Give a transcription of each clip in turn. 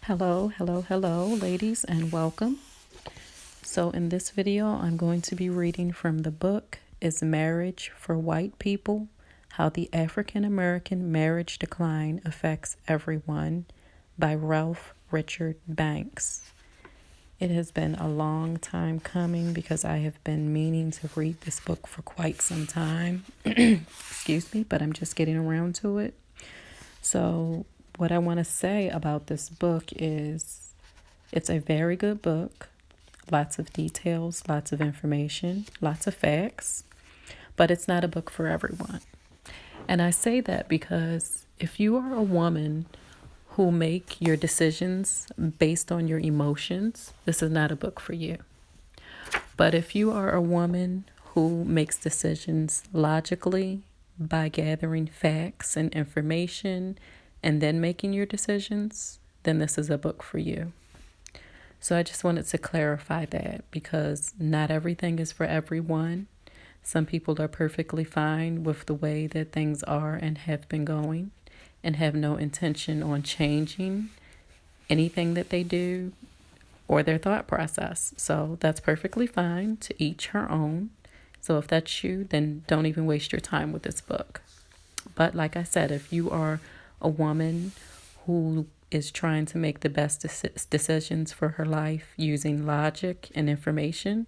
Hello, ladies, and welcome. So, in this video, I'm going to be reading from the book Is Marriage for White People? How the African American Marriage Decline Affects Everyone by Ralph Richard Banks. It has been a long time coming because I have been meaning to read this book for quite some time. Excuse me, but I'm just getting around to it. So, what I want to say about this book is it's a very good book. Lots of details, lots of information, lots of facts, but it's not a book for everyone. And I say that because if you are a woman who make your decisions based on your emotions, this is not a book for you. But if you are a woman who makes decisions logically by gathering facts and information and then making your decisions, then this is a book for you. So I just wanted to clarify that because not everything is for everyone. Some people are perfectly fine with the way that things are and have been going and have no intention on changing anything that they do or their thought process. So that's perfectly fine, to each her own. So if that's you, then don't even waste your time with this book. But like I said, if you are a woman who is trying to make the best decisions for her life using logic and information,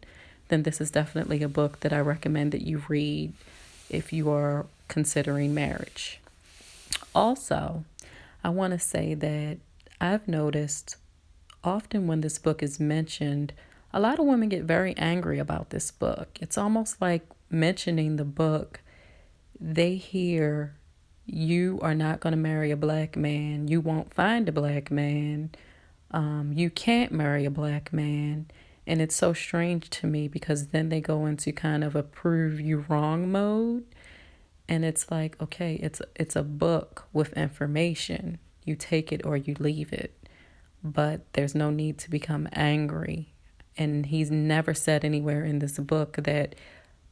then this is definitely a book that I recommend that you read if you are considering marriage. Also, I want to say that I've noticed often when this book is mentioned, a lot of women get very angry about this book. It's almost like mentioning the book, they hear you are not going to marry a black man. You won't find a black man. You can't marry a black man. And it's so strange to me because then they go into kind of a prove you wrong mode. And it's like, okay, it's a book with information. You take it or you leave it. But there's no need to become angry. And he's never said anywhere in this book that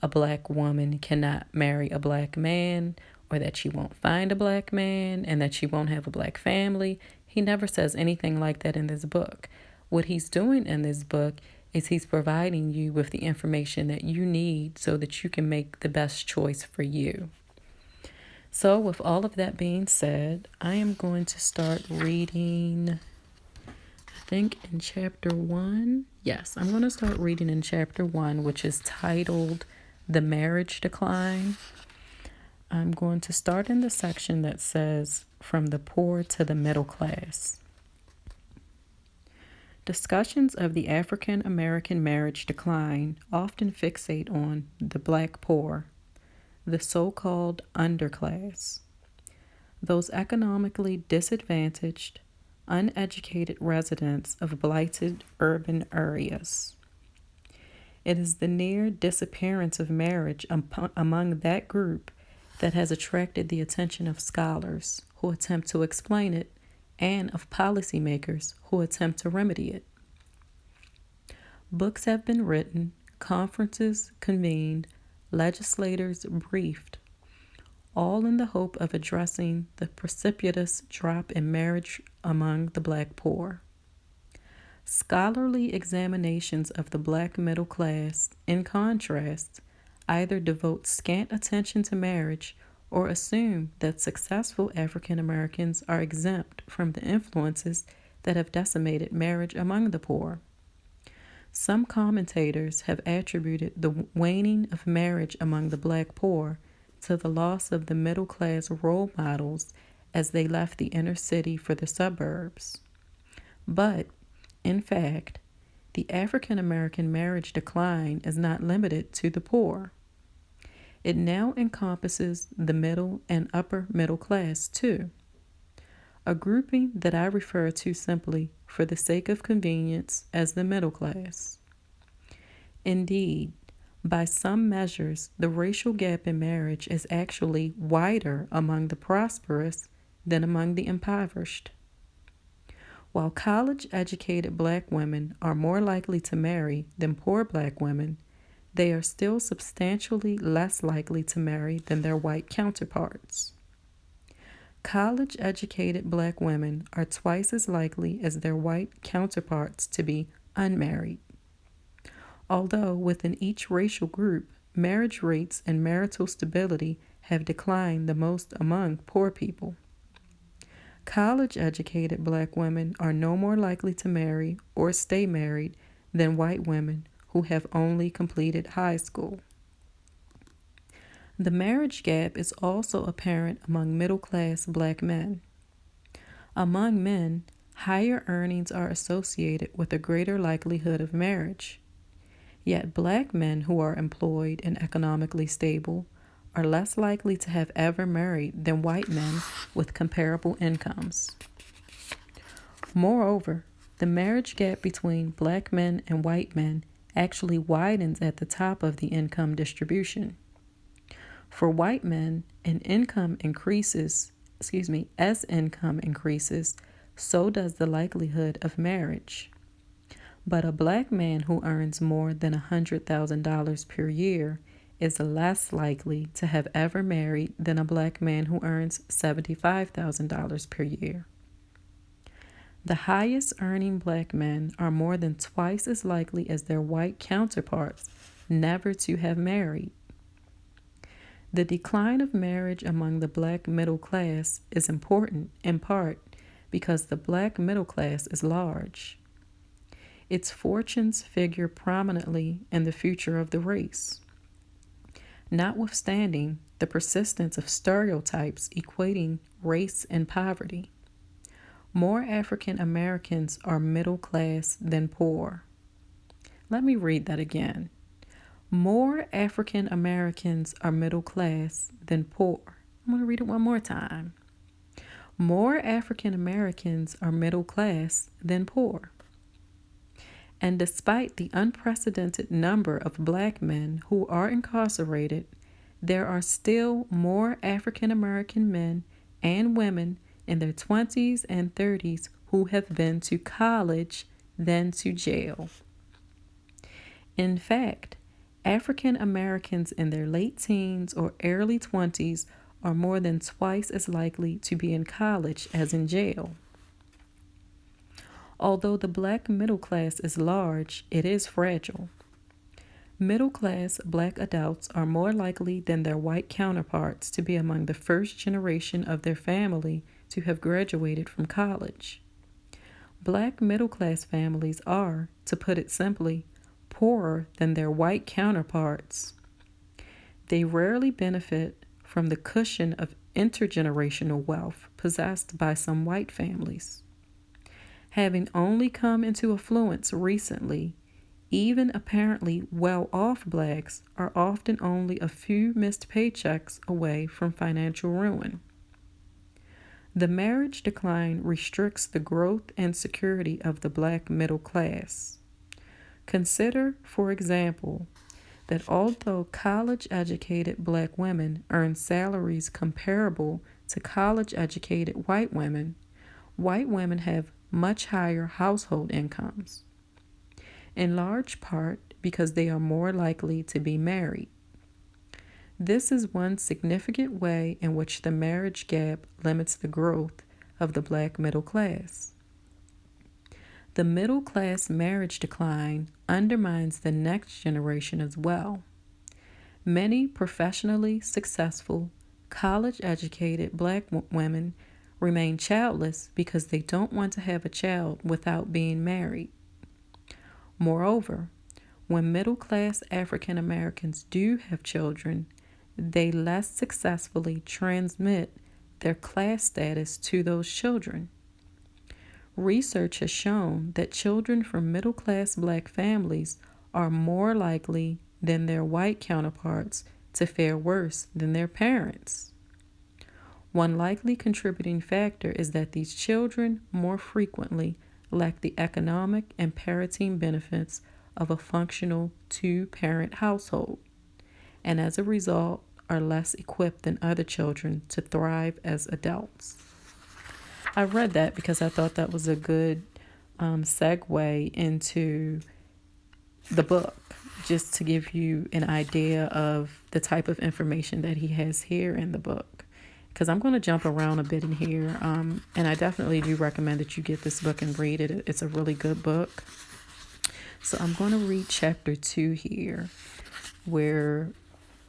a black woman cannot marry a black man, or that she won't find a black man, and that she won't have a black family. He never says anything like that in this book. What he's doing in this book is he's providing you with the information that you need so that you can make the best choice for you. So with all of that being said, I am going to start reading, I think in chapter 1. Yes, I'm going to start reading in chapter 1, which is titled The Marriage Decline. I'm going to start in the section that says, From the Poor to the Middle Class. Discussions of the African American marriage decline often fixate on the black poor, the so-called underclass, those economically disadvantaged, uneducated residents of blighted urban areas. It is the near disappearance of marriage among that group that has attracted the attention of scholars who attempt to explain it and of policymakers who attempt to remedy it. Books have been written, conferences convened, legislators briefed, all in the hope of addressing the precipitous drop in marriage among the black poor. Scholarly examinations of the black middle class, in contrast, either devote scant attention to marriage or assume that successful African Americans are exempt from the influences that have decimated marriage among the poor. Some commentators have attributed the waning of marriage among the black poor to the loss of the middle class role models as they left the inner city for the suburbs. But, in fact, the African American marriage decline is not limited to the poor. It now encompasses the middle and upper middle class too, a grouping that I refer to simply, for the sake of convenience, as the middle class. Indeed, by some measures, the racial gap in marriage is actually wider among the prosperous than among the impoverished. While college-educated black women are more likely to marry than poor black women, they are still substantially less likely to marry than their white counterparts. College-educated black women are twice as likely as their white counterparts to be unmarried. Although within each racial group, marriage rates and marital stability have declined the most among poor people. College-educated black women are no more likely to marry or stay married than white women who have only completed high school. The marriage gap is also apparent among middle-class black men. Among men, higher earnings are associated with a greater likelihood of marriage. Yet black men who are employed and economically stable are less likely to have ever married than white men with comparable incomes. Moreover, the marriage gap between black men and white men actually widens at the top of the income distribution. For white men, as income increases, so does the likelihood of marriage. But a black man who earns more than $100,000 per year is less likely to have ever married than a black man who earns $75,000 per year. The highest earning black men are more than twice as likely as their white counterparts never to have married. The decline of marriage among the black middle class is important in part because the black middle class is large. Its fortunes figure prominently in the future of the race. Notwithstanding the persistence of stereotypes equating race and poverty, more African Americans are middle class than poor. Let me read that again. More African Americans are middle class than poor. I'm going to read it one more time. More African Americans are middle class than poor. And despite the unprecedented number of black men who are incarcerated, there are still more African American men and women in their 20s and 30s who have been to college than to jail. In fact, African Americans in their late teens or early 20s are more than twice as likely to be in college as in jail. Although the black middle class is large, it is fragile. Middle-class black adults are more likely than their white counterparts to be among the first generation of their family to have graduated from college. Black middle-class families are, to put it simply, poorer than their white counterparts. They rarely benefit from the cushion of intergenerational wealth possessed by some white families. Having only come into affluence recently, even apparently well-off blacks are often only a few missed paychecks away from financial ruin. The marriage decline restricts the growth and security of the black middle class. Consider, for example, that although college-educated black women earn salaries comparable to college-educated white women have much higher household incomes, in large part because they are more likely to be married. This is one significant way in which the marriage gap limits the growth of the black middle class. The middle class marriage decline undermines the next generation as well. Many professionally successful, college-educated black women remain childless because they don't want to have a child without being married. Moreover, when middle-class African Americans do have children, they less successfully transmit their class status to those children. Research has shown that children from middle-class black families are more likely than their white counterparts to fare worse than their parents. One likely contributing factor is that these children more frequently lack the economic and parenting benefits of a functional two-parent household, and as a result are less equipped than other children to thrive as adults. I read that because I thought that was a good segue into the book, just to give you an idea of the type of information that he has here in the book. because I'm going to jump around a bit in here. And I definitely do recommend that you get this book and read it. It's a really good book. So I'm going to read chapter 2 here, where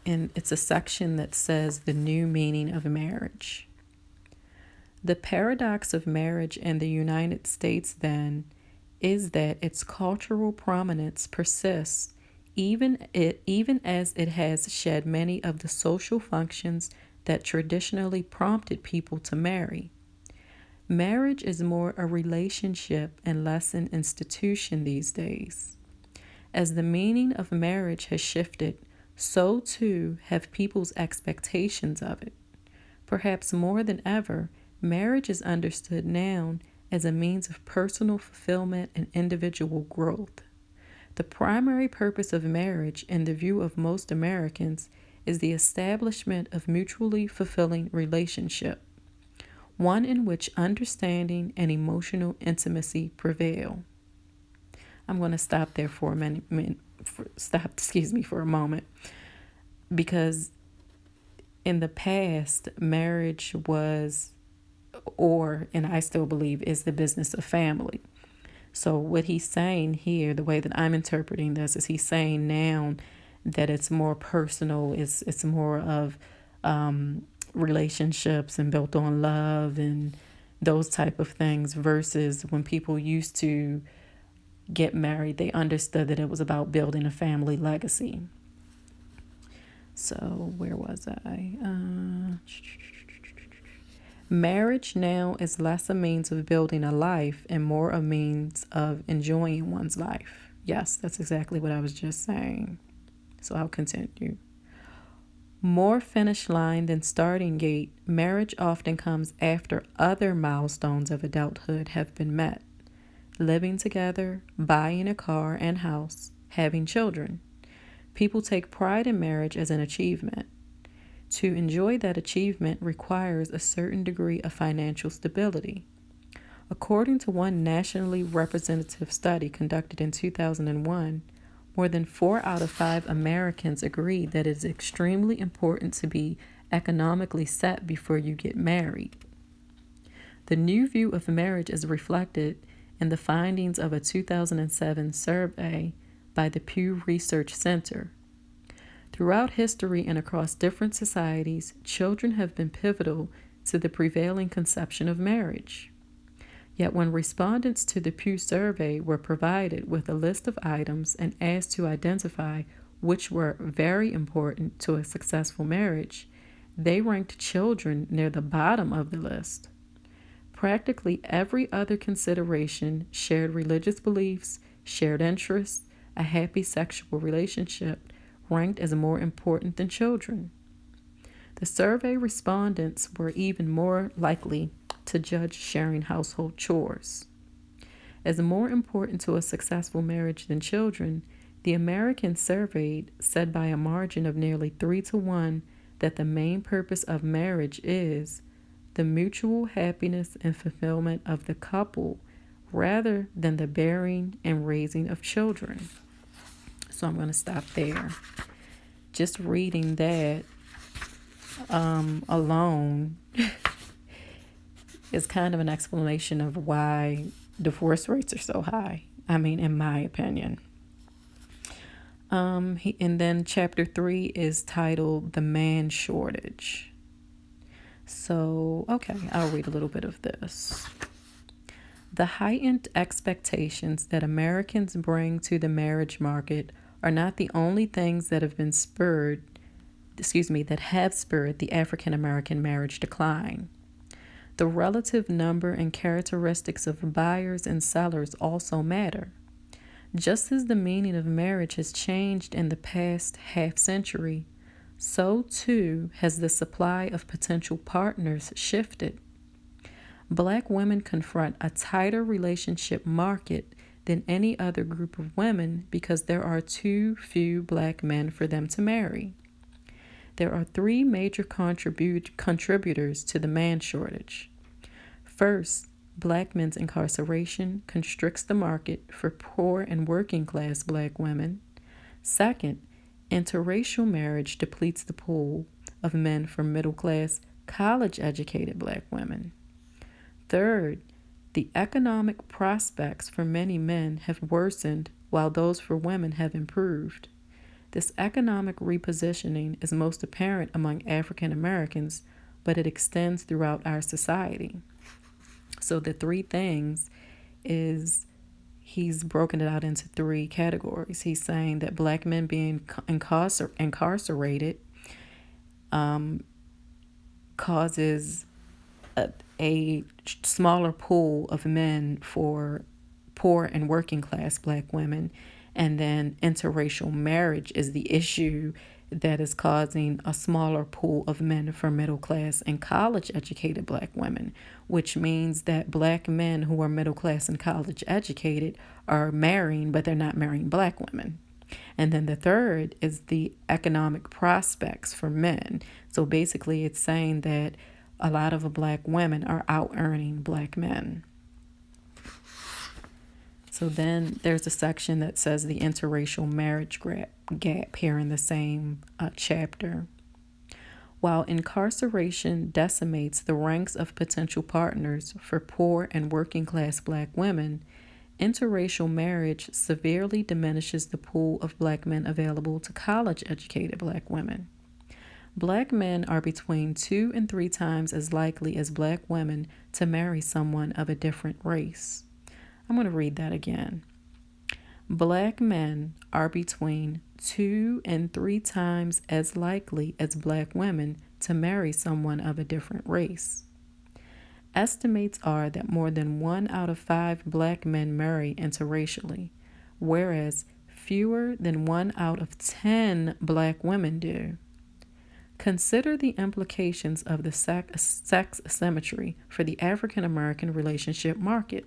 it's a section that says the new meaning of marriage. The paradox of marriage in the United States, then, is that its cultural prominence persists even as it has shed many of the social functions that traditionally prompted people to marry. Marriage is more a relationship and less an institution these days. As the meaning of marriage has shifted, so too have people's expectations of it. Perhaps more than ever, marriage is understood now as a means of personal fulfillment and individual growth. The primary purpose of marriage, in the view of most Americans, is the establishment of mutually fulfilling relationship, one in which understanding and emotional intimacy prevail. I'm going to stop there for a moment, because in the past, marriage was, and I still believe, is the business of family. So what he's saying here, the way that I'm interpreting this, is he's saying now that it's more personal, it's more of relationships and built on love and those type of things, versus when people used to get married, they understood that it was about building a family legacy. So where was I? Marriage now is less a means of building a life and more a means of enjoying one's life. Yes, that's exactly what I was just saying. So I'll continue. More finish line than starting gate, marriage often comes after other milestones of adulthood have been met. Living together, buying a car and house, having children. People take pride in marriage as an achievement. To enjoy that achievement requires a certain degree of financial stability. According to one nationally representative study conducted in 2001, more than 4 out of 5 Americans agree that it is extremely important to be economically set before you get married. The new view of marriage is reflected in the findings of a 2007 survey by the Pew Research Center. Throughout history and across different societies, children have been pivotal to the prevailing conception of marriage. Yet when respondents to the Pew survey were provided with a list of items and asked to identify which were very important to a successful marriage, they ranked children near the bottom of the list. Practically every other consideration, shared religious beliefs, shared interests, a happy sexual relationship, ranked as more important than children. The survey respondents were even more likely to judge sharing household chores. As more important to a successful marriage than children, the Americans surveyed said by a margin of nearly 3-1 that the main purpose of marriage is the mutual happiness and fulfillment of the couple rather than the bearing and raising of children. So I'm going to stop there. Just reading that alone is kind of an explanation of why divorce rates are so high. I mean, in my opinion. And then chapter 3 is titled The Man Shortage. So, okay, I'll read a little bit of this. The heightened expectations that Americans bring to the marriage market are not the only things that have spurred the African American marriage decline. The relative number and characteristics of buyers and sellers also matter. Just as the meaning of marriage has changed in the past half century, so too has the supply of potential partners shifted. Black women confront a tighter relationship market than any other group of women because there are too few black men for them to marry. There are 3 major contributors to the man shortage. First, black men's incarceration constricts the market for poor and working class black women. Second, interracial marriage depletes the pool of men from middle class college-educated black women. Third, the economic prospects for many men have worsened while those for women have improved. This economic repositioning is most apparent among African Americans, but it extends throughout our society. So the three things is he's broken it out into three categories. He's saying that black men being incarcerated causes a smaller pool of men for poor and working class black women. And then interracial marriage is the issue that is causing a smaller pool of men for middle class and college educated black women, which means that black men who are middle class and college educated are marrying, but they're not marrying black women. And then the third is the economic prospects for men. So basically it's saying that a lot of black women are out earning black men. So then there's a section that says the interracial marriage gap here in the same chapter. While incarceration decimates the ranks of potential partners for poor and working class black women, interracial marriage severely diminishes the pool of black men available to college-educated black women. Black men are between 2 and 3 times as likely as black women to marry someone of a different race. I'm going to read that again. Black men are between 2 and 3 times as likely as black women to marry someone of a different race. Estimates are that more than 1 out of 5 black men marry interracially, whereas fewer than 1 out of 10 black women do. Consider the implications of the sex symmetry for the African American relationship market.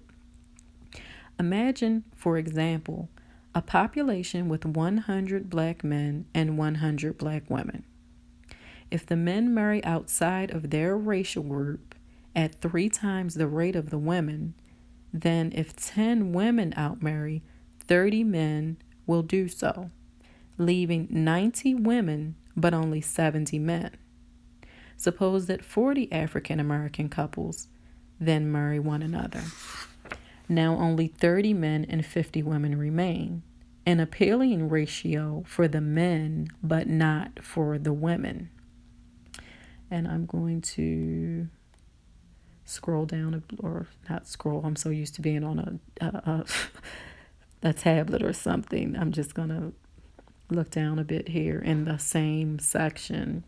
Imagine, for example, a population with 100 black men and 100 black women. If the men marry outside of their racial group at 3 times the rate of the women, then if 10 women outmarry, 30 men will do so, leaving 90 women but only 70 men. Suppose that 40 African American couples then marry one another. Now only 30 men and 50 women remain, an appealing ratio for the men but not for the women. And I'm going to scroll down, or not scroll, I'm so used to being on a tablet or something. I'm just going to look down a bit here in the same section.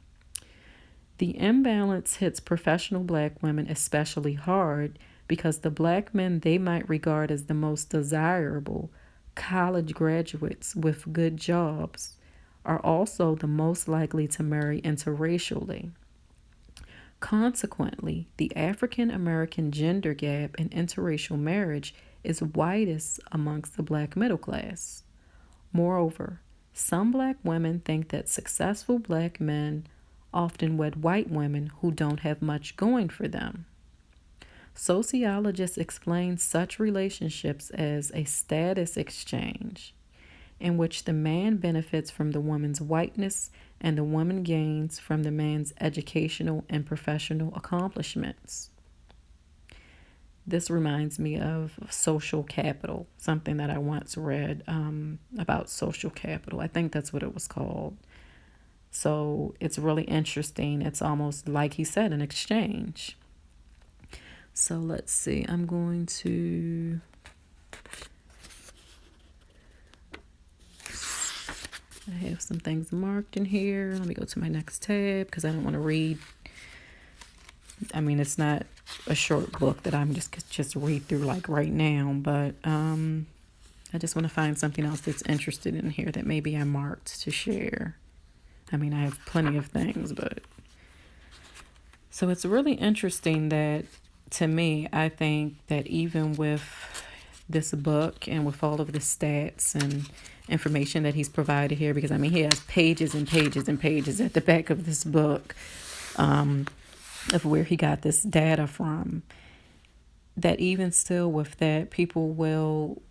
The imbalance hits professional black women especially hard because the black men they might regard as the most desirable, college graduates with good jobs, are also the most likely to marry interracially. Consequently, the African American gender gap in interracial marriage is widest amongst the black middle class. Moreover, some black women think that successful black men often wed white women who don't have much going for them. Sociologists explain such relationships as a status exchange, in which the man benefits from the woman's whiteness and the woman gains from the man's educational and professional accomplishments. This reminds me of social capital, something that I once read about social capital. I think that's what it was called. So it's really interesting. It's almost like he said, an exchange. So let's see. I'm going to... I have some things marked in here. Let me go to my next tab because I don't want to read. I mean, it's not a short book that I'm just read through like right now, but I just want to find something else that's interested in here that maybe I marked to share. I mean, I have plenty of things, but so it's really interesting that, to me, I think that even with this book and with all of the stats and information that he's provided here, because I mean, he has pages and pages and pages at the back of this book of where he got this data from, that even still with that, people will,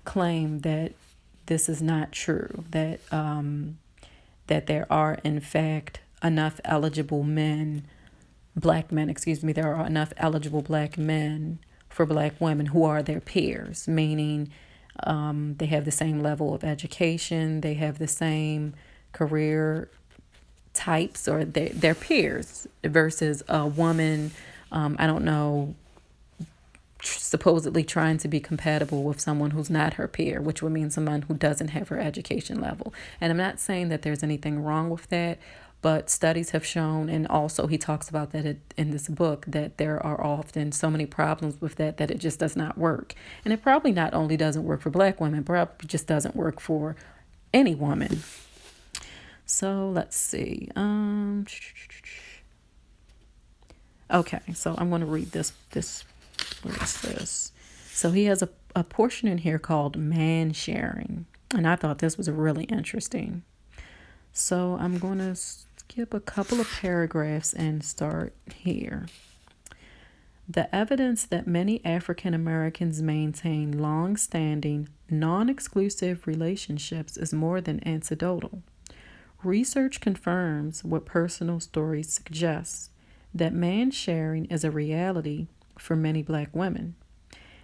claim that this is not true, that that there are, in fact, enough eligible men, black men, there are enough eligible black men for black women who are their peers, meaning they have the same level of education, they have the same career types, or their peers, versus a woman, I don't know, supposedly trying to be compatible with someone who's not her peer, which would mean someone who doesn't have her education level. And I'm not saying that there's anything wrong with that, but studies have shown, and also he talks about that in this book, that there are often so many problems with that it just does not work. And it probably not only doesn't work for black women, probably just doesn't work for any woman. So let's see. Okay, so I'm going to read this. Where is this? So he has a portion in here called man sharing, and I thought this was really interesting. So I'm going to skip a couple of paragraphs and start here. The evidence that many African Americans maintain long-standing, non-exclusive relationships is more than anecdotal. Research confirms what personal stories suggest, that man sharing is a reality for many black women.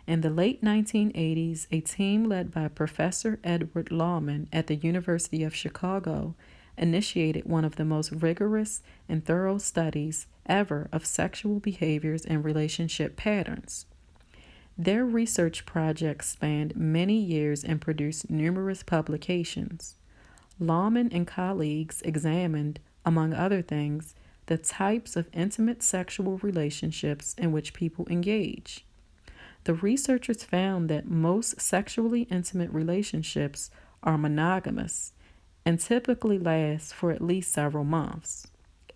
In the late 1980s, a team led by Professor Edward Lawman at the University of Chicago initiated one of the most rigorous and thorough studies ever of sexual behaviors and relationship patterns. Their research project spanned many years and produced numerous publications. Lawman and colleagues examined, among other things, the types of intimate sexual relationships in which people engage. The researchers found that most sexually intimate relationships are monogamous and typically last for at least several months.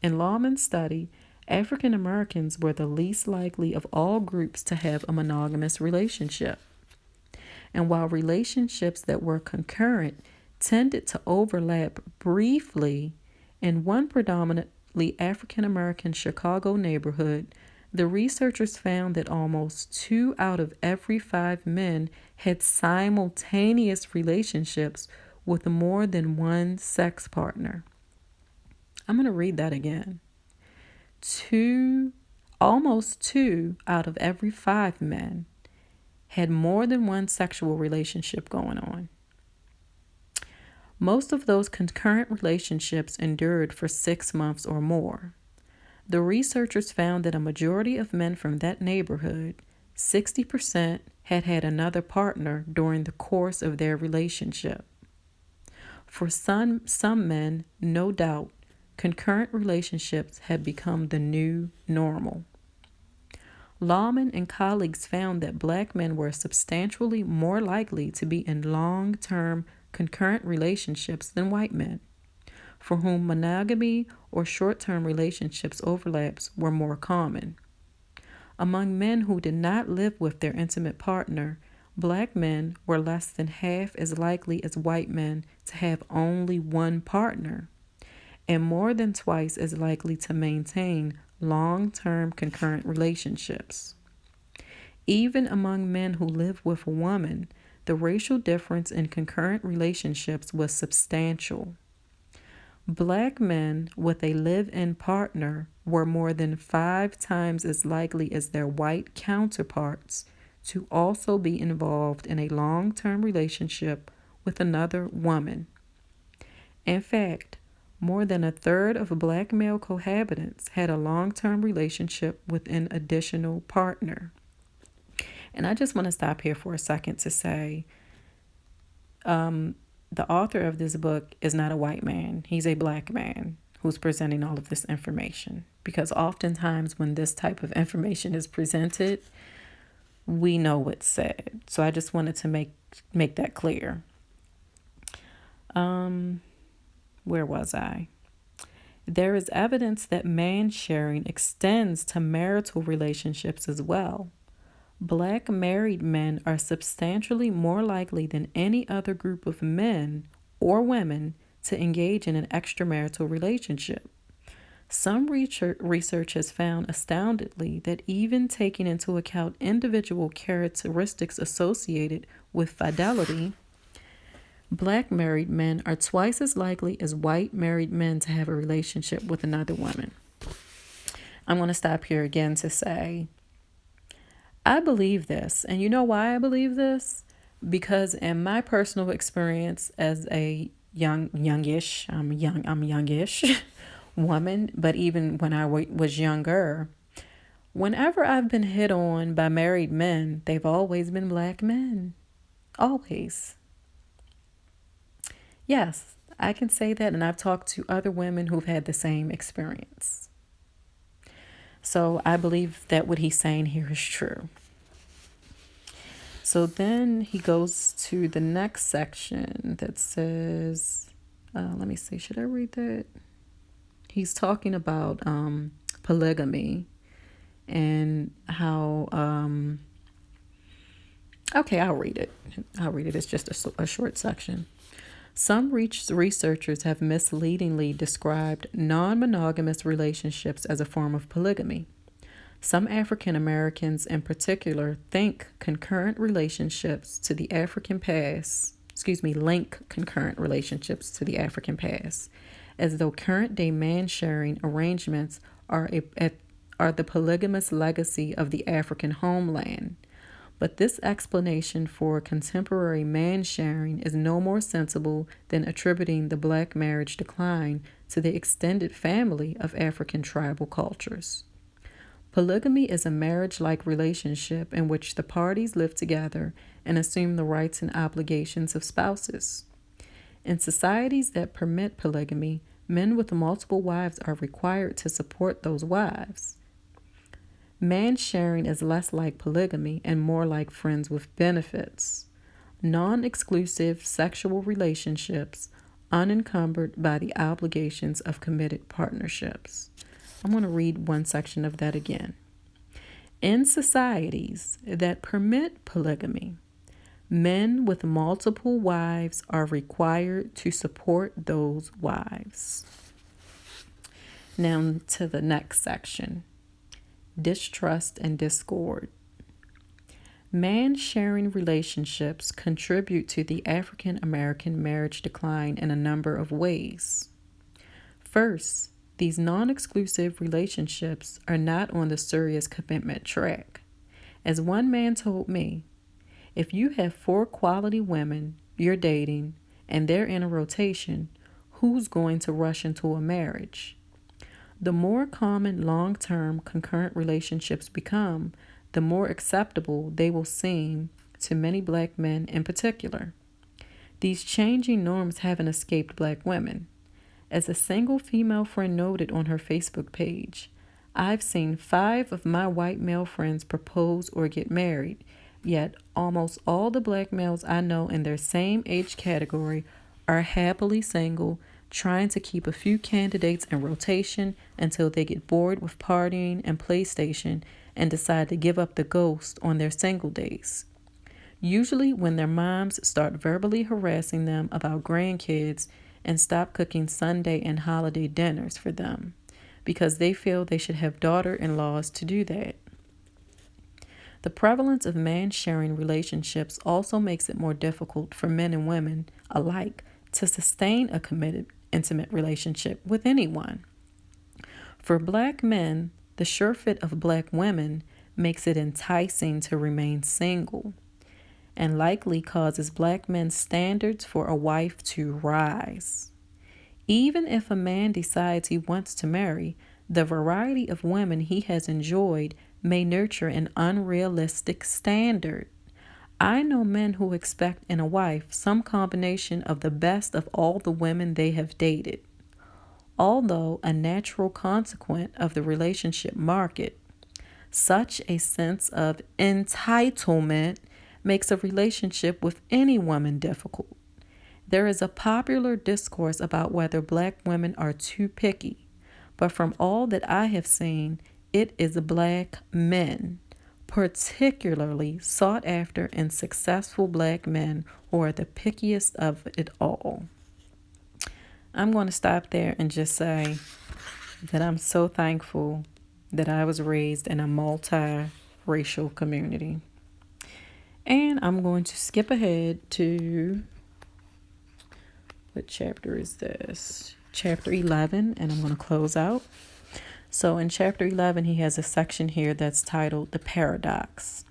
In Lawman's study, African Americans were the least likely of all groups to have a monogamous relationship. And while relationships that were concurrent tended to overlap briefly, in one predominantly African American Chicago neighborhood, the researchers found that almost 2 out of every 5 men had simultaneous relationships with more than one sex partner. I'm going to read that again. Almost 2 out of every 5 men had more than one sexual relationship going on. Most of those concurrent relationships endured for 6 months or more. The researchers found that a majority of men from that neighborhood, 60%, had had another partner during the course of their relationship. For some men, no doubt, concurrent relationships had become the new normal. Lawman and colleagues found that black men were substantially more likely to be in long-term concurrent relationships than white men, for whom monogamy or short-term relationships overlaps were more common. Among men who did not live with their intimate partner, black men were less than half as likely as white men to have only one partner, and more than twice as likely to maintain long-term concurrent relationships. Even among men who live with a woman, the racial difference in concurrent relationships was substantial. Black men with a live-in partner were more than 5 times as likely as their white counterparts to also be involved in a long-term relationship with another woman. In fact, more than a third of black male cohabitants had a long-term relationship with an additional partner. And I just want to stop here for a second to say, the author of this book is not a white man. He's a black man who's presenting all of this information. Because oftentimes when this type of information is presented, we know what's said. So I just wanted to make that clear. Where was I? There is evidence that man sharing extends to marital relationships as well. Black married men are substantially more likely than any other group of men or women to engage in an extramarital relationship. Some research has found astoundingly that even taking into account individual characteristics associated with fidelity, Black married men are twice as likely as white married men to have a relationship with another woman. I'm going to stop here again to say, I believe this. And you know why I believe this? Because in my personal experience as a youngish woman, but even when I was younger, whenever I've been hit on by married men, they've always been black men. Always. Yes, I can say that, and I've talked to other women who've had the same experience. So I believe that what he's saying here is true. So then he goes to the next section that says, let me see, should I read that? He's talking about polygamy and how, okay, I'll read it. It's just a short section. Some researchers have misleadingly described non-monogamous relationships as a form of polygamy. Some African Americans in particular think concurrent relationships to the African past, link concurrent relationships to the African past, as though current day man-sharing arrangements are the polygamous legacy of the African homeland. But this explanation for contemporary man-sharing is no more sensible than attributing the black marriage decline to the extended family of African tribal cultures. Polygamy is a marriage-like relationship in which the parties live together and assume the rights and obligations of spouses. In societies that permit polygamy, men with multiple wives are required to support those wives. Man-sharing is less like polygamy and more like friends with benefits. Non-exclusive sexual relationships unencumbered by the obligations of committed partnerships. I'm going to read one section of that again. In societies that permit polygamy, men with multiple wives are required to support those wives. Now to the next section. Distrust and discord. Man-sharing relationships contribute to the African American marriage decline in a number of ways. First, these non-exclusive relationships are not on the serious commitment track. As one man told me, if you have 4 quality women you're dating and they're in a rotation, who's going to rush into a marriage? The more common long-term concurrent relationships become, the more acceptable they will seem to many black men in particular. These changing norms haven't escaped black women. As a single female friend noted on her Facebook page, I've seen 5 of my white male friends propose or get married, yet almost all the black males I know in their same age category are happily single, trying to keep a few candidates in rotation until they get bored with partying and PlayStation and decide to give up the ghost on their single days. Usually when their moms start verbally harassing them about grandkids and stop cooking Sunday and holiday dinners for them because they feel they should have daughter-in-laws to do that. The prevalence of man-sharing relationships also makes it more difficult for men and women alike to sustain a committed, intimate relationship with anyone. For black men, the sure fit of black women makes it enticing to remain single and likely causes black men's standards for a wife to rise. Even if a man decides he wants to marry, the variety of women he has enjoyed may nurture an unrealistic standard. I know men who expect in a wife some combination of the best of all the women they have dated. Although a natural consequence of the relationship market, such a sense of entitlement makes a relationship with any woman difficult. There is a popular discourse about whether black women are too picky, but from all that I have seen, it is black men, particularly sought after and successful black men, who are the pickiest of it all. I'm going to stop there and just say that I'm so thankful that I was raised in a multi-racial community. And I'm going to skip ahead to What chapter is this? Chapter 11, and I'm going to close out. So in chapter 11, he has a section here that's titled The Paradox.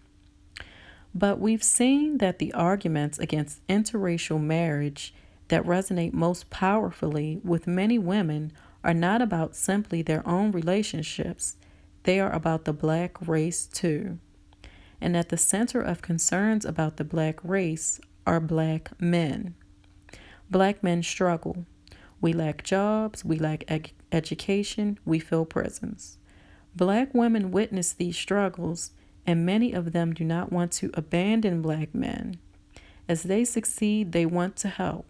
But we've seen that the arguments against interracial marriage that resonate most powerfully with many women are not about simply their own relationships. They are about the black race too. And at the center of concerns about the black race are black men. Black men struggle. We lack jobs, we lack education, we fill prisons. Black women witness these struggles, and many of them do not want to abandon black men. As they succeed, they want to help.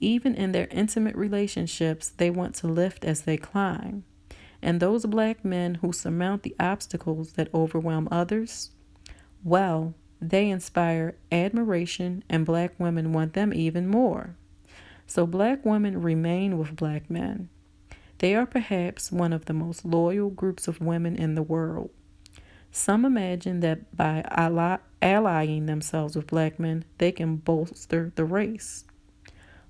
Even in their intimate relationships, they want to lift as they climb. And those black men who surmount the obstacles that overwhelm others, well, they inspire admiration, and black women want them even more. So black women remain with black men. They are perhaps one of the most loyal groups of women in the world. Some imagine that by allying themselves with black men, they can bolster the race.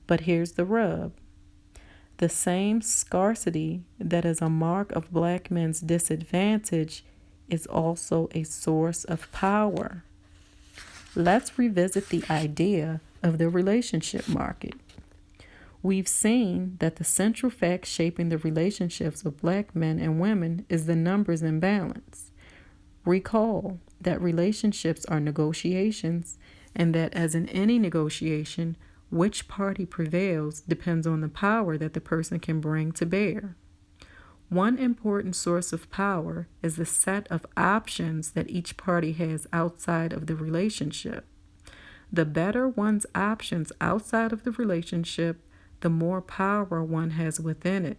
But here's the rub. The same scarcity that is a mark of black men's disadvantage is also a source of power. Let's revisit the idea of the relationship market. We've seen that the central fact shaping the relationships of black men and women is the numbers imbalance. Recall that relationships are negotiations, and that as in any negotiation, which party prevails depends on the power that the person can bring to bear. One important source of power is the set of options that each party has outside of the relationship. The better one's options outside of the relationship, the more power one has within it.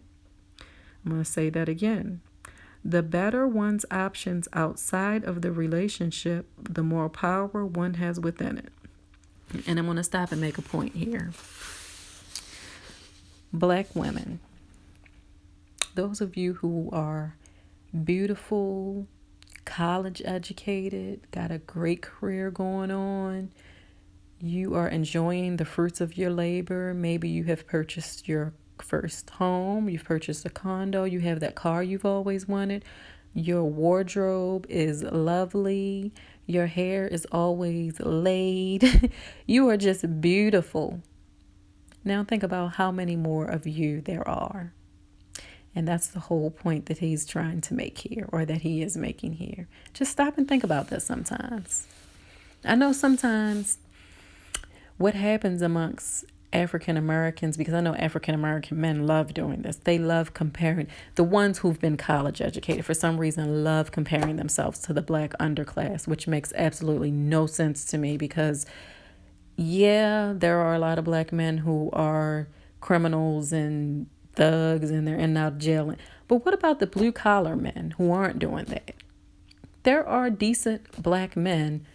I'm going to say that again. The better one's options outside of the relationship, the more power one has within it. And I'm going to stop and make a point here. Black women, those of you who are beautiful, college educated, got a great career going on, you are enjoying the fruits of your labor. Maybe you have purchased your first home, you've purchased a condo, you have that car you've always wanted, your wardrobe is lovely, your hair is always laid, you are just beautiful. Now think about how many more of you there are. And that's the whole point that he's trying to make here, or that he is making here. Just stop and think about this sometimes. I know sometimes what happens amongst African Americans, because I know African American men love doing this. They love comparing. The ones who've been college educated for some reason love comparing themselves to the black underclass, which makes absolutely no sense to me because, yeah, there are a lot of black men who are criminals and thugs and they're in and out of jail. But what about the blue collar men who aren't doing that? There are decent black men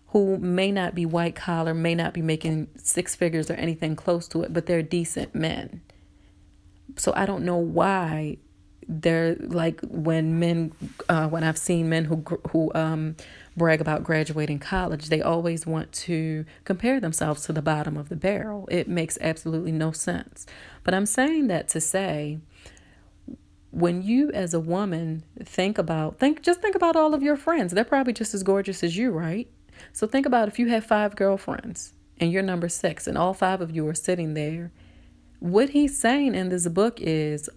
who may not be white collar, may not be making six figures or anything close to it, but they're decent men. So I don't know why they're like when I've seen men who brag about graduating college, they always want to compare themselves to the bottom of the barrel. It makes absolutely no sense. But I'm saying that to say, when you as a woman think about all of your friends, they're probably just as gorgeous as you, right? So think about if you have 5 girlfriends and you're number 6 and all 5 of you are sitting there. What he's saying in this book is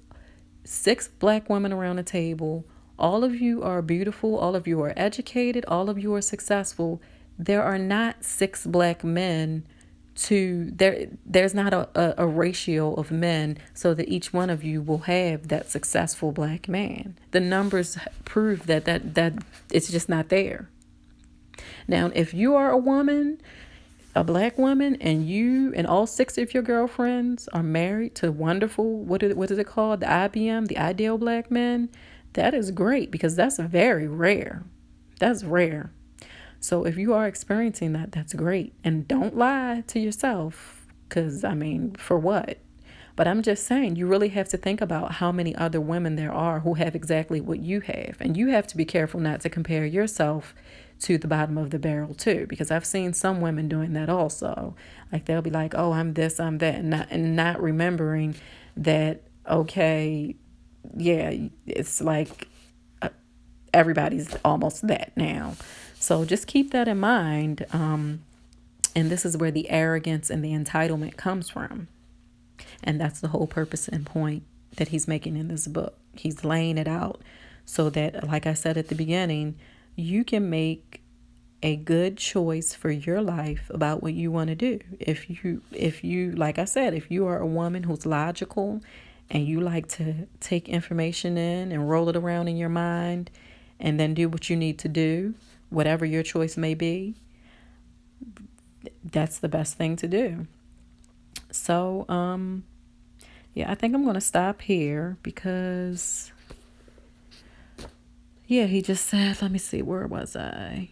6 black women around a table. All of you are beautiful. All of you are educated. All of you are successful. There are not 6 black men there's not a ratio of men so that each one of you will have that successful black man. The numbers prove that it's just not there. Now, if you are a woman, a black woman, and you and all 6 of your girlfriends are married to wonderful, what is it called? The IBM, the ideal black men. That is great because that's very rare. That's rare. So if you are experiencing that, that's great. And don't lie to yourself because, for what? But I'm just saying, you really have to think about how many other women there are who have exactly what you have. And you have to be careful not to compare yourself to the bottom of the barrel too, because I've seen some women doing that also. Like they'll be like, oh, I'm this, I'm that, and not remembering that, okay, yeah, it's like everybody's almost that now. So just keep that in mind. And this is where the arrogance and the entitlement comes from. And that's the whole purpose and point that he's making in this book. He's laying it out so that, like I said at the beginning, you can make a good choice for your life about what you want to do. If you, like I said, if you are a woman who's logical and you like to take information in and roll it around in your mind and then do what you need to do, whatever your choice may be, that's the best thing to do. So, yeah, I think I'm going to stop here because, yeah, he just said, let me see, where was I?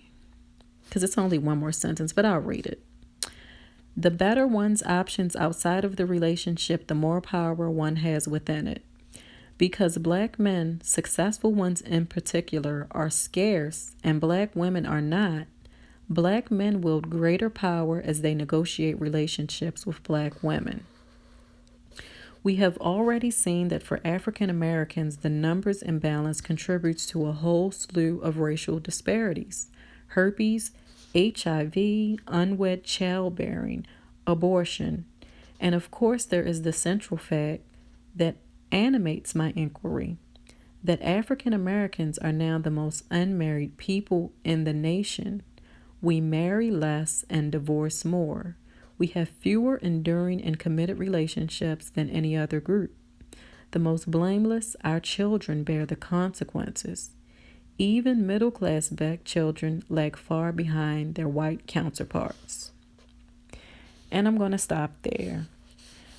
Because it's only one more sentence, but I'll read it. The better one's options outside of the relationship, the more power one has within it. Because black men, successful ones in particular, are scarce and black women are not, black men wield greater power as they negotiate relationships with black women. We have already seen that for African Americans, the numbers imbalance contributes to a whole slew of racial disparities: herpes, HIV, unwed childbearing, abortion. And of course, there is the central fact that animates my inquiry, that African Americans are now the most unmarried people in the nation. We marry less and divorce more. We have fewer enduring and committed relationships than any other group. The most blameless, our children bear the consequences. Even middle-class black children lag far behind their white counterparts. And I'm going to stop there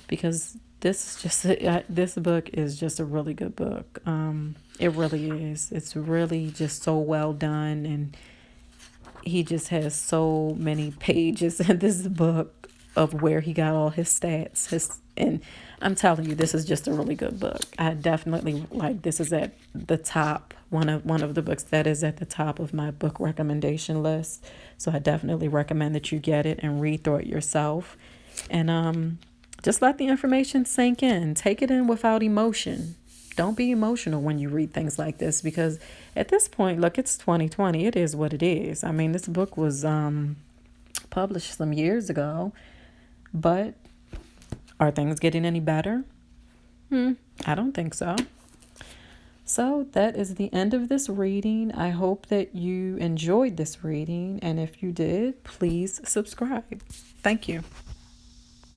because this book is just a really good book. It really is. It's really just so well done, and he just has so many pages in this book of where he got all his stats. And I'm telling you, this is just a really good book. I definitely this is at the top, one of the books that is at the top of my book recommendation list. So I definitely recommend that you get it and read through it yourself. And just let the information sink in. Take it in without emotion. Don't be emotional when you read things like this, because at this point, look, it's 2020. It is what it is. I mean, this book was published some years ago, but are things getting any better? I don't think so. So that is the end of this reading. I hope that you enjoyed this reading, and if you did, please subscribe. Thank you.